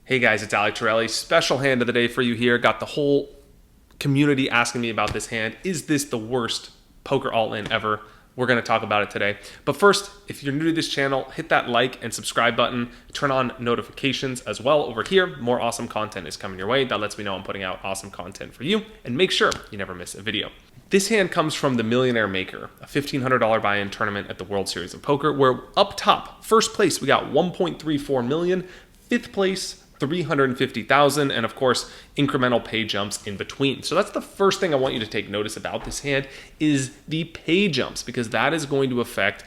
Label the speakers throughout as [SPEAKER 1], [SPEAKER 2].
[SPEAKER 1] Hey guys, it's Alec Torelli. Special hand of the day for you here. Got the whole community asking me about this hand. Is this the worst poker all-in ever? We're going to talk about it today. But first, if you're new to this channel, hit that like and subscribe button. Turn on notifications as well over here. More awesome content is coming your way. That lets me know I'm putting out awesome content for you. And make sure you never miss a video. This hand comes from the Millionaire Maker, a $1,500 buy-in tournament at the World Series of Poker, where up top, first place, we got 1.34 million. Fifth place, 350,000, and of course incremental pay jumps in between. So that's the first thing I want you to take notice about this hand is the pay jumps, because that is going to affect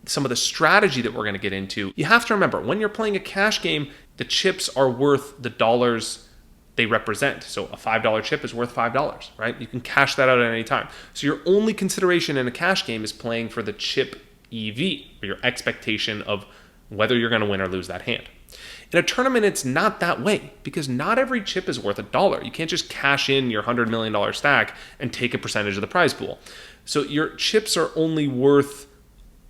[SPEAKER 1] some of the strategy that we're going to get into. You have to remember, when you're playing a cash game, the chips are worth the dollars they represent. So a $5 chip is worth $5, right? You can cash that out at any time. So your only consideration in a cash game is playing for the chip EV, or your expectation of whether you're going to win or lose that hand. In a tournament, it's not that way, because not every chip is worth $1. You can't just cash in your $100 million stack and take a percentage of the prize pool. So your chips are only worth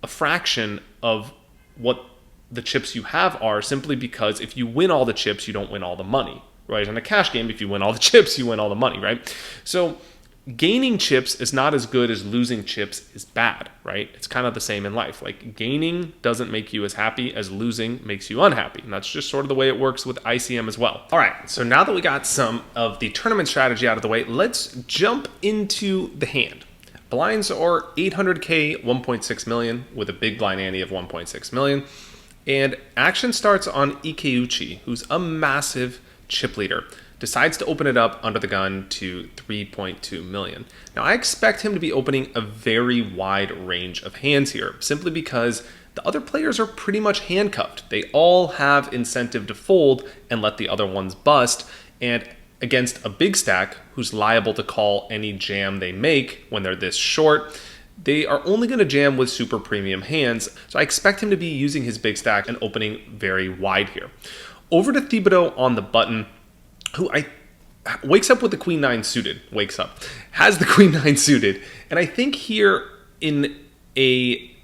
[SPEAKER 1] a fraction of what the chips you have are, simply because if you win all the chips, you don't win all the money, right? In a cash game, if you win all the chips, you win all the money, right? So gaining chips is not as good as losing chips is bad, right? It's kind of the same in life. Like, gaining doesn't make you as happy as losing makes you unhappy. And that's just sort of the way it works with ICM as well. All right, so now that we got some of the tournament strategy out of the way, let's jump into the hand. Blinds are 800K, 1.6 million, with a big blind ante of 1.6 million. And action starts on Ikeuchi, who's a massive chip leader. Decides to open it up under the gun to 3.2 million. Now, I expect him to be opening a very wide range of hands here, simply because the other players are pretty much handcuffed. They all have incentive to fold and let the other ones bust, and against a big stack who's liable to call any jam they make when they're this short, they are only going to jam with super premium hands. So I expect him to be using his big stack and opening very wide here. Over to Thibodaux on the button, who wakes up with the Queen 9 suited, has the Queen 9 suited. And I think here in a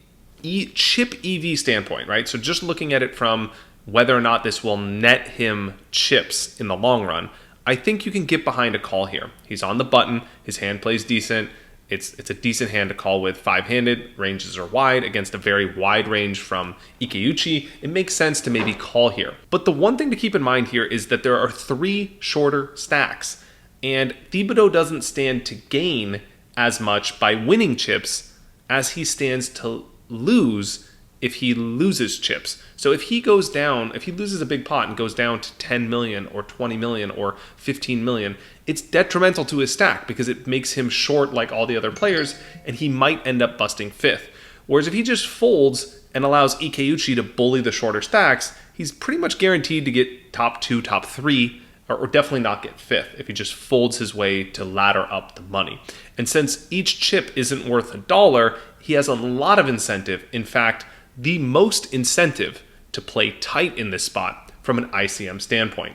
[SPEAKER 1] chip EV standpoint, right? So just looking at it from whether or not this will net him chips in the long run, I think you can get behind a call here. He's on the button, his hand plays decent. It's a decent hand to call with five-handed. Ranges are wide against a very wide range from Ikeuchi. It makes sense to maybe call here. But the one thing to keep in mind here is that there are three shorter stacks, and Thibodaux doesn't stand to gain as much by winning chips as he stands to lose if he loses chips. So if he goes down, if he loses a big pot and goes down to 10 million or 20 million or 15 million, it's detrimental to his stack because it makes him short like all the other players, and he might end up busting fifth. Whereas if he just folds and allows Ikeuchi to bully the shorter stacks, he's pretty much guaranteed to get top two, top three, or definitely not get fifth if he just folds his way to ladder up the money. And since each chip isn't worth $1, he has a lot of incentive. In fact, the most incentive to play tight in this spot from an ICM standpoint.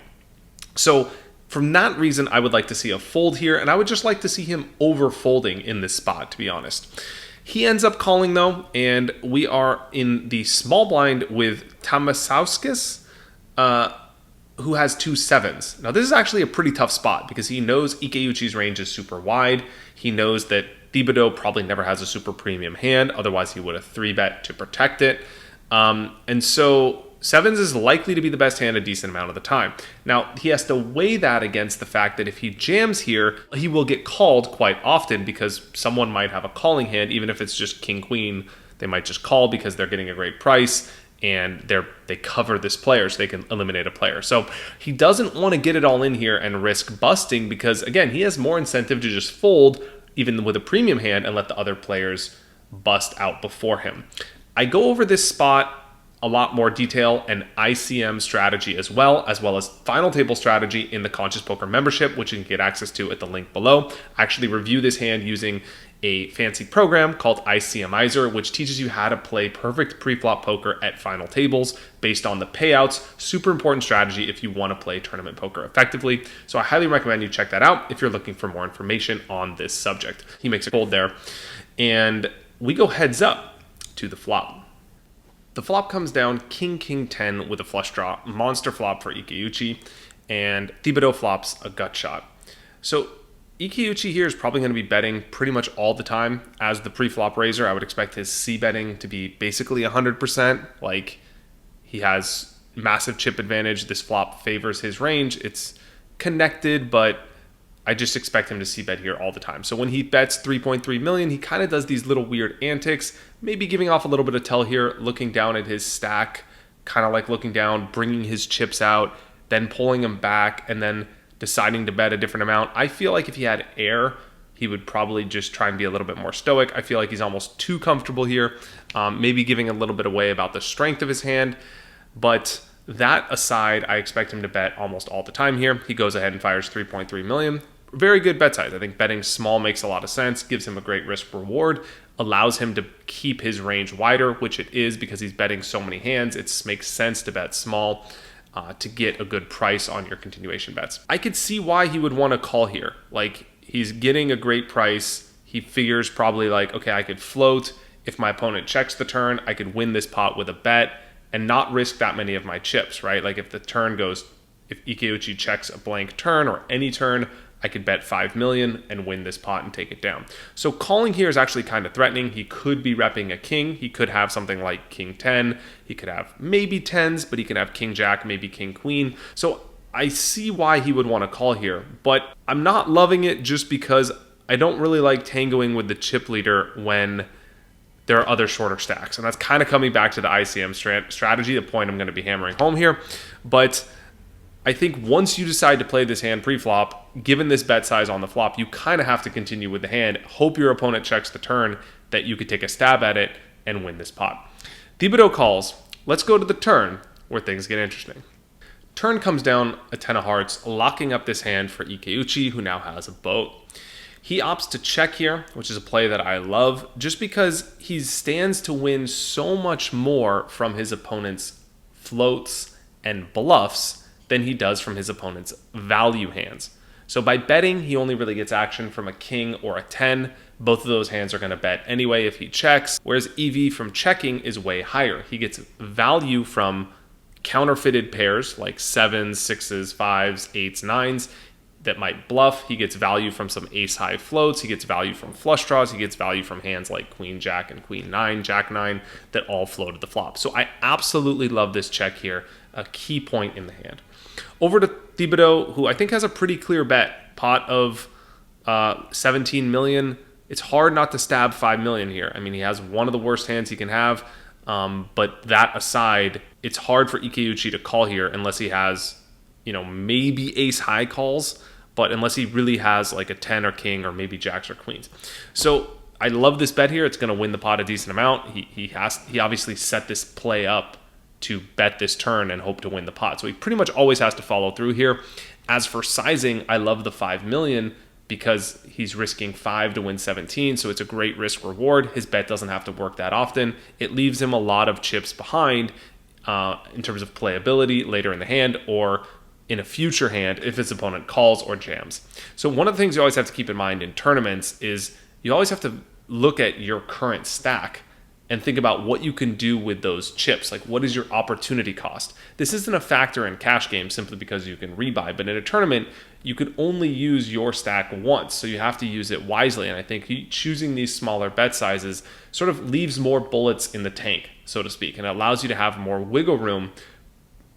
[SPEAKER 1] So from that reason, I would like to see a fold here, and I would just like to see him over folding in this spot, to be honest. He ends up calling though, and we are in the small blind with Tamasauskis, who has 2 7s. Now this is actually a pretty tough spot because he knows Ikeuchi's range is super wide. He knows that Thibodaux probably never has a super premium hand, otherwise he would have 3-bet to protect it. And so 7s is likely to be the best hand a decent amount of the time. Now, he has to weigh that against the fact that if he jams here, he will get called quite often because someone might have a calling hand, even if it's just king-queen. They might just call because they're getting a great price and they cover this player so they can eliminate a player. So he doesn't want to get it all in here and risk busting because, again, he has more incentive to just fold even with a premium hand and let the other players bust out before him. I go over this spot a lot more detail and ICM strategy as well as final table strategy in the Conscious Poker membership, which you can get access to at the link below. I actually review this hand using a fancy program called ICMizer, which teaches you how to play perfect pre-flop poker at final tables based on the payouts. Super important strategy if you want to play tournament poker effectively. So I highly recommend you check that out if you're looking for more information on this subject. He makes a fold there, and we go heads up to the flop. The flop comes down King 10 with a flush draw, monster flop for Ikeuchi, and Thibodaux flops a gut shot. So Ikeuchi here is probably going to be betting pretty much all the time. As the pre-flop raiser, I would expect his C betting to be basically 100%. Like, he has massive chip advantage. This flop favors his range. It's connected, but I just expect him to C bet here all the time. So when he bets 3.3 million, he kind of does these little weird antics, maybe giving off a little bit of tell here, looking down at his stack, kind of like looking down, bringing his chips out, then pulling them back, and then deciding to bet a different amount. I feel like if he had air, he would probably just try and be a little bit more stoic. I feel like he's almost too comfortable here, maybe giving a little bit away about the strength of his hand. But that aside, I expect him to bet almost all the time here. He goes ahead and fires 3.3 million. Very good bet size. I think betting small makes a lot of sense, gives him a great risk reward, allows him to keep his range wider, which it is because he's betting so many hands. It makes sense to bet small to get a good price on your continuation bets. I could see why he would want to call here. Like, he's getting a great price. He figures probably like, okay, I could float. If my opponent checks the turn, I could win this pot with a bet and not risk that many of my chips, right? Like, if the turn goes, if Ikeuchi checks a blank turn or any turn, I could bet 5 million and win this pot and take it down. So calling here is actually kind of threatening. He could be repping a king. He could have something like King 10. He could have maybe 10s, but he could have King Jack, maybe King Queen. So I see why he would want to call here, but I'm not loving it just because I don't really like tangoing with the chip leader when there are other shorter stacks. And that's kind of coming back to the ICM strategy, the point I'm going to be hammering home here. But I think once you decide to play this hand pre-flop, given this bet size on the flop, you kind of have to continue with the hand. Hope your opponent checks the turn, that you could take a stab at it and win this pot. Thibodaux calls. Let's go to the turn where things get interesting. Turn comes down a 10 of hearts, locking up this hand for Ikeuchi, who now has a boat. He opts to check here, which is a play that I love, just because he stands to win so much more from his opponent's floats and bluffs than he does from his opponent's value hands. So by betting, he only really gets action from a king or a 10. Both of those hands are going to bet anyway if he checks, whereas EV from checking is way higher. He gets value from counterfeited pairs like 7s, 6s, 5s, 8s, 9s that might bluff. He gets value from some ace-high floats. He gets value from flush draws. He gets value from hands like Queen Jack and Queen 9, Jack 9 that all floated the flop. So I absolutely love this check here, a key point in the hand. Over to Thibodaux, who I think has a pretty clear bet. Pot of 17 million. It's hard not to stab 5 million here. I mean, he has one of the worst hands he can have. But that aside, it's hard for Ikeuchi to call here unless he has, maybe ace high calls, but unless he really has like a 10 or king or maybe jacks or queens. So I love this bet here. It's going to win the pot a decent amount. He obviously set this play up to bet this turn and hope to win the pot. So he pretty much always has to follow through here. As for sizing, I love the 5 million because he's risking 5 to win 17. So it's a great risk reward. His bet doesn't have to work that often. It leaves him a lot of chips behind in terms of playability later in the hand or in a future hand if his opponent calls or jams. So one of the things you always have to keep in mind in tournaments is you always have to look at your current stack and think about what you can do with those chips. Like, what is your opportunity cost? This isn't a factor in cash games simply because you can rebuy, but in a tournament, you can only use your stack once, so you have to use it wisely. And I think choosing these smaller bet sizes sort of leaves more bullets in the tank, so to speak, and it allows you to have more wiggle room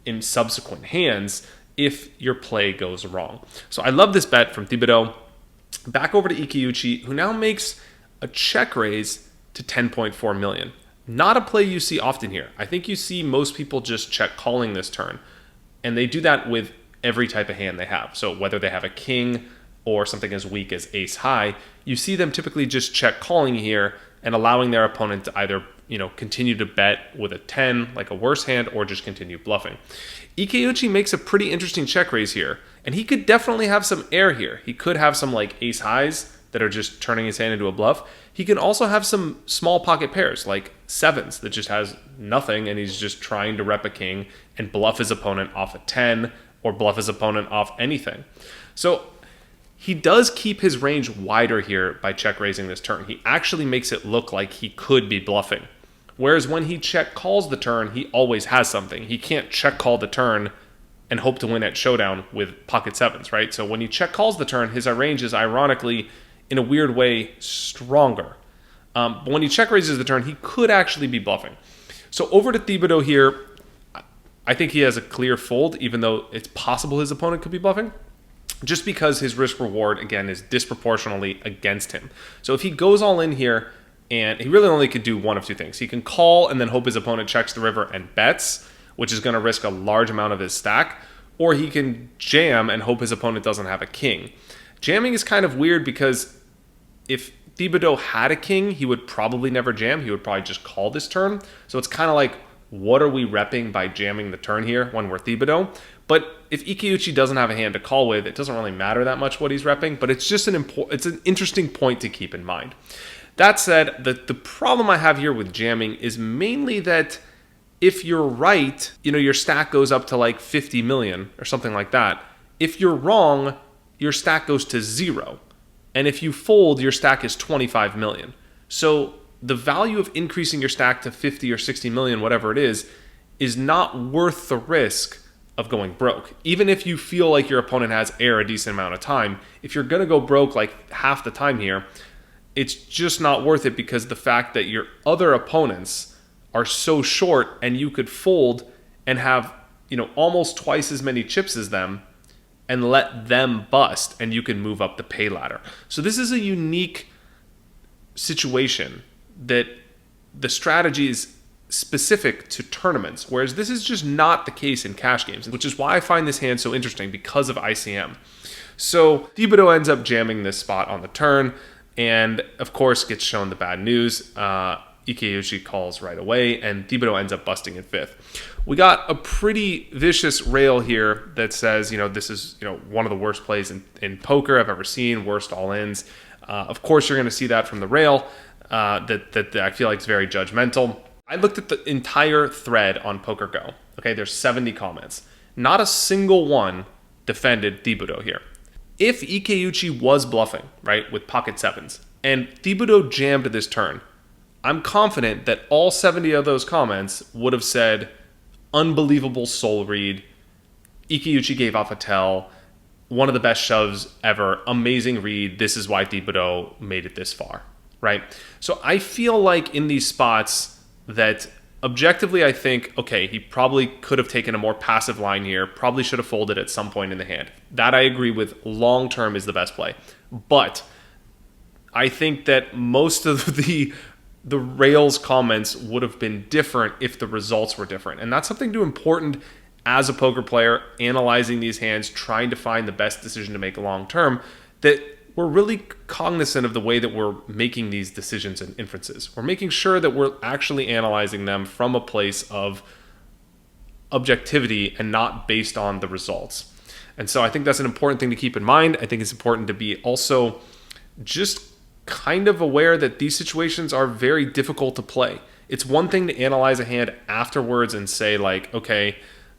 [SPEAKER 1] in subsequent hands if your play goes wrong. So I love this bet from Thibodaux. Back over to Ikeuchi, who now makes a check raise to 10.4 million. Not a play you see often here. I think you see most people just check calling this turn, and they do that with every type of hand they have. So whether they have a king or something as weak as ace high, you see them typically just check calling here and allowing their opponent to either continue to bet with a 10, like a worse hand, or just continue bluffing. Ikeuchi makes a pretty interesting check raise here, and he could definitely have some air here. He could have some like ace highs that are just turning his hand into a bluff. He can also have some small pocket pairs like 7s that just has nothing and he's just trying to rep a king and bluff his opponent off a 10 or bluff his opponent off anything. So he does keep his range wider here by check raising this turn. He actually makes it look like he could be bluffing, Whereas when he check calls the turn, he always has something. He can't check call the turn and hope to win at showdown with pocket sevens, right? So when he check calls the turn, his range is ironically, in a weird way, stronger. But when he check raises the turn, he could actually be bluffing. So over to Thibodaux here, I think he has a clear fold, even though it's possible his opponent could be bluffing, just because his risk reward, again, is disproportionately against him. So if he goes all in here, and he really only could do one of two things. He can call and then hope his opponent checks the river and bets, which is going to risk a large amount of his stack, or he can jam and hope his opponent doesn't have a king. Jamming is kind of weird because if Thibodaux had a king, he would probably never jam. He would probably just call this turn. So it's kind of like, what are we repping by jamming the turn here when we're Thibodaux? But if Ikeuchi doesn't have a hand to call with, it doesn't really matter that much what he's repping, but it's just it's an interesting point to keep in mind. That said, the problem I have here with jamming is mainly that if you're right, your stack goes up to like 50 million or something like that. If you're wrong, your stack goes to 0. And if you fold, your stack is 25 million. So the value of increasing your stack to 50 or 60 million, whatever it is not worth the risk of going broke. Even if you feel like your opponent has air a decent amount of time, if you're going to go broke like half the time here, it's just not worth it because the fact that your other opponents are so short and you could fold and have, almost twice as many chips as them and let them bust and you can move up the pay ladder. So this is a unique situation that the strategy is specific to tournaments, whereas this is just not the case in cash games, which is why I find this hand so interesting because of ICM. So Thibodaux ends up jamming this spot on the turn and, of course, gets shown the bad news. Ikeuchi calls right away, and Thibodaux ends up busting in fifth. We got a pretty vicious rail here that says, this is, one of the worst plays in poker I've ever seen, worst all-ins. Of course, you're going to see that from the rail that I feel like is very judgmental. I looked at the entire thread on PokerGo. Okay, there's 70 comments. Not a single one defended Thibodaux here. If Ikeuchi was bluffing, right, with pocket sevens, and Thibodaux jammed this turn, I'm confident that all 70 of those comments would have said, unbelievable soul read, Ikeuchi gave off a tell, one of the best shoves ever, amazing read, this is why Thibodaux made it this far, right? So I feel like in these spots that objectively I think, okay, he probably could have taken a more passive line here, probably should have folded at some point in the hand. That I agree with, long term is the best play. But I think that most of the rails comments would have been different if the results were different. And that's something too important as a poker player, analyzing these hands, trying to find the best decision to make long term, that we're really cognizant of the way that we're making these decisions and inferences. We're making sure that we're actually analyzing them from a place of objectivity and not based on the results. And so I think that's an important thing to keep in mind. I think it's important to be also just kind of aware that these situations are very difficult to play. It's one thing to analyze a hand afterwards and say like, okay,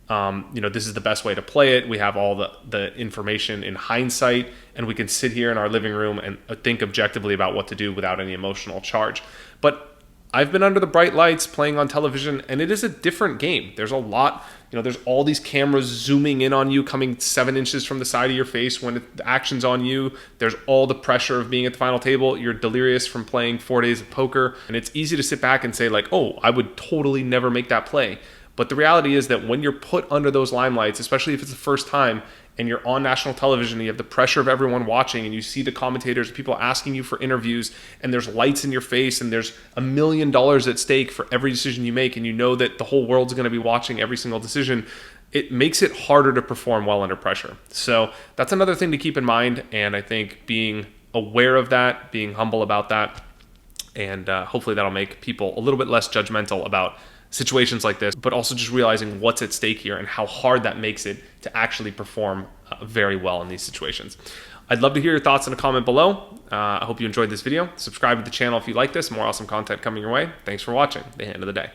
[SPEAKER 1] this is the best way to play it. We have all the information in hindsight, and we can sit here in our living room and think objectively about what to do without any emotional charge. But I've been under the bright lights playing on television, and it is a different game. There's a lot, there's all these cameras zooming in on you, coming 7 inches from the side of your face when the action's on you. There's all the pressure of being at the final table. You're delirious from playing 4 days of poker, and it's easy to sit back and say like, oh, I would totally never make that play. But the reality is that when you're put under those limelights, especially if it's the first time and you're on national television, and you have the pressure of everyone watching, and you see the commentators, people asking you for interviews, and there's lights in your face, and there's $1 million at stake for every decision you make, and you know that the whole world's going to be watching every single decision, it makes it harder to perform well under pressure. So that's another thing to keep in mind, and I think being aware of that, being humble about that, and hopefully that'll make people a little bit less judgmental about situations like this, but also just realizing what's at stake here and how hard that makes it to actually perform very well in these situations. I'd love to hear your thoughts in a comment below. I hope you enjoyed this video. Subscribe to the channel if you like this. More awesome content coming your way. Thanks for watching. The Hand of the Day.